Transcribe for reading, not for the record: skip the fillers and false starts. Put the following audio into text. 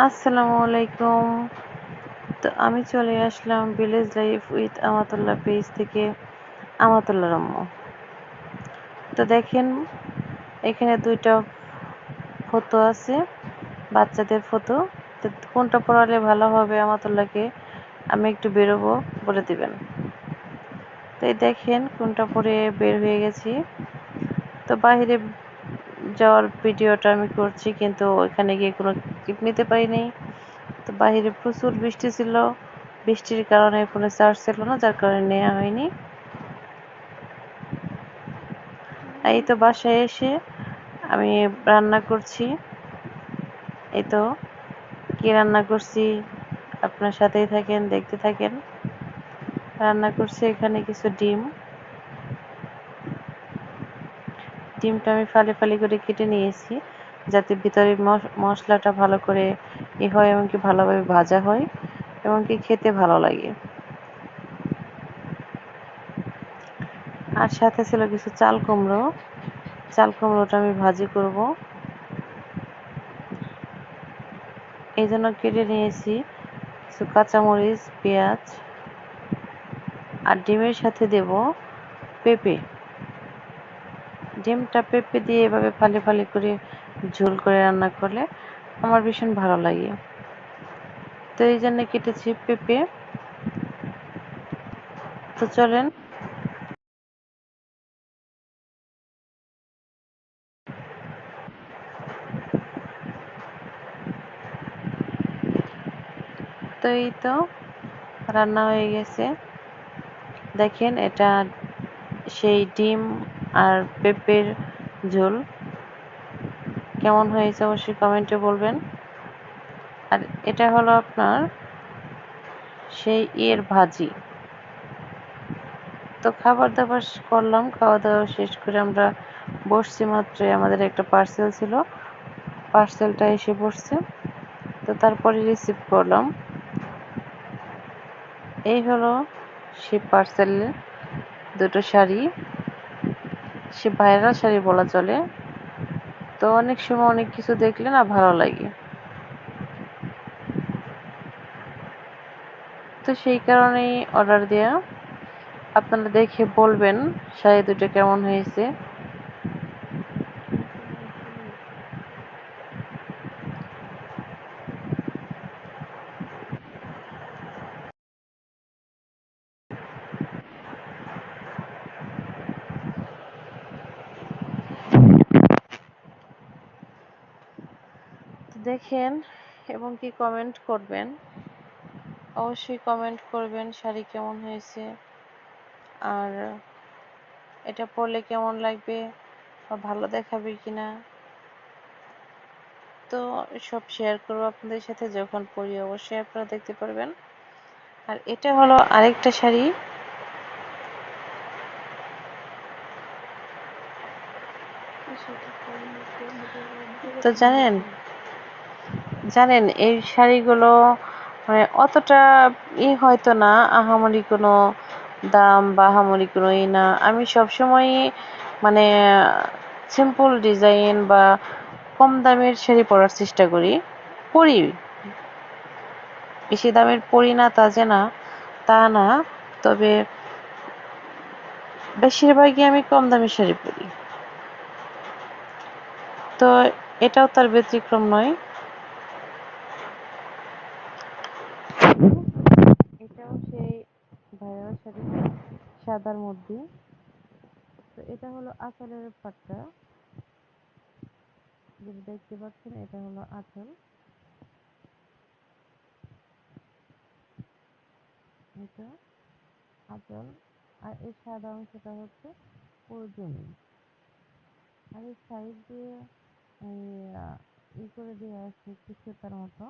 আসসালামু আলাইকুম। তো আমি চলে আসলাম village life with Amatullah page থেকে, আমাতুল্লাহর আম্মু। তো দেখেন, এখানে দুইটা ফটো আছে, বাচ্চাদের ফটো। তো কোনটা পড়ালে ভালো হবে আমাতুল্লাহকে, আমি একটু বেরোবো, বলে দিবেন। তো এই দেখেন কোনটা পরে বের হয়ে গেছি। তো বাইরে যাওয়ার ভিডিওটা আমি করছি, কিন্তু ওইখানে গিয়ে কোনো ক্লিপ নিতে পারিনি। তো বাইরে প্রচুর বৃষ্টি ছিল, বৃষ্টির কারণে ফোনে চার্জ ছিল না, যার কারণে নেওয়া হয়নি। এই তো বাসায় এসে আমি রান্না করছি। এই তো কি রান্না করছি, আপনার সাথেই থাকেন, দেখতে থাকেন। রান্না করছি এখানে কিছু ডিমটা আমি ফালি ফালি করে কেটে নিয়েছি, যাতে ভিতরে মশলাটা ভালো করে হয়, এমনকি ভালোভাবে ভাজা হয়, এমনকি খেতে ভালো লাগে। আর সাথে ছিল কিছু চাল কুমড়োটা আমি ভাজি করব, এই জন্য কেটে নিয়েছি কিছু কাঁচামরিচ, পেঁয়াজ। আর ডিমের সাথে দেব পেঁপে। ডিমটা পেঁপে দিয়ে এভাবে ফালি ফালি করে ঝোল করে রান্না করলে আমার ভীষণ ভালো লাগে। তো এই জন্য কেটেছি পেঁপে। তো চলেন, তো এই তো রান্না হয়ে গেছে। দেখেন, এটা সেই ডিম আর পেঁপের ঝোল। কেমন হয়েছে অবশ্যই কমেন্টে বলবেন। আর এটা হলো আপনার সেই ভাজি। তো খাবার দাবার করলাম, খাওয়া দাওয়া শেষ করে আমরা বসছি মাত্রই, আমাদের একটা পার্সেল ছিল, পার্সেলটা এসে পড়ছে। তো তারপরে রিসিভ করলাম। এই হলো সে পার্সেলের দুটো শাড়ি, সে ভাইরাল শাড়ি বলা চলে। তো অনেক সময় অনেক কিছু দেখলে না ভালো লাগে, তো সেই কারণেই অর্ডার দেয়া। আপনারা দেখে বলবেন শাড়ি দুটো কেমন হয়েছে। দেখেন এবং কি কমেন্ট করবেন, অবশ্যই কমেন্ট করবেন শাড়ি কেমন হয়েছে, আর এটা পরলে কেমন লাগবে বা ভালো দেখাবে কিনা। তো সব শেয়ার করবো আপনাদের সাথে, যখন পরি অবশ্যই আপনারা দেখতে পারবেন। আর এটা হলো আরেকটা শাড়ি। তো জানেন এই শাড়িগুলো মানে অতটা হয়তো না, আহামরি কোনো দাম বা আহামরি কোনো না। আমি সবসময় মানে সিম্পল ডিজাইন বা কম দামের শাড়ি পরার চেষ্টা করি, পরি। বেশি দামের পরি না তা যে না, তা না, তবে বেশিরভাগই আমি কম দামের শাড়ি পরি। তো এটাও তার ব্যতিক্রম নয়। এটাও সেই ভাইরাল শাড়ি, সাদার মধ্যে। তো এটা হলো আঁচলের পাটটা, যেটা দেখতে পাচ্ছেন, এটা হলো আঁচল। এটা আঁচল, আর এই সাদা অংশটা হচ্ছে পুরো জমি। আর এই সাইড দিয়ে এই করে দেওয়া আছে একটু সুতার মতো।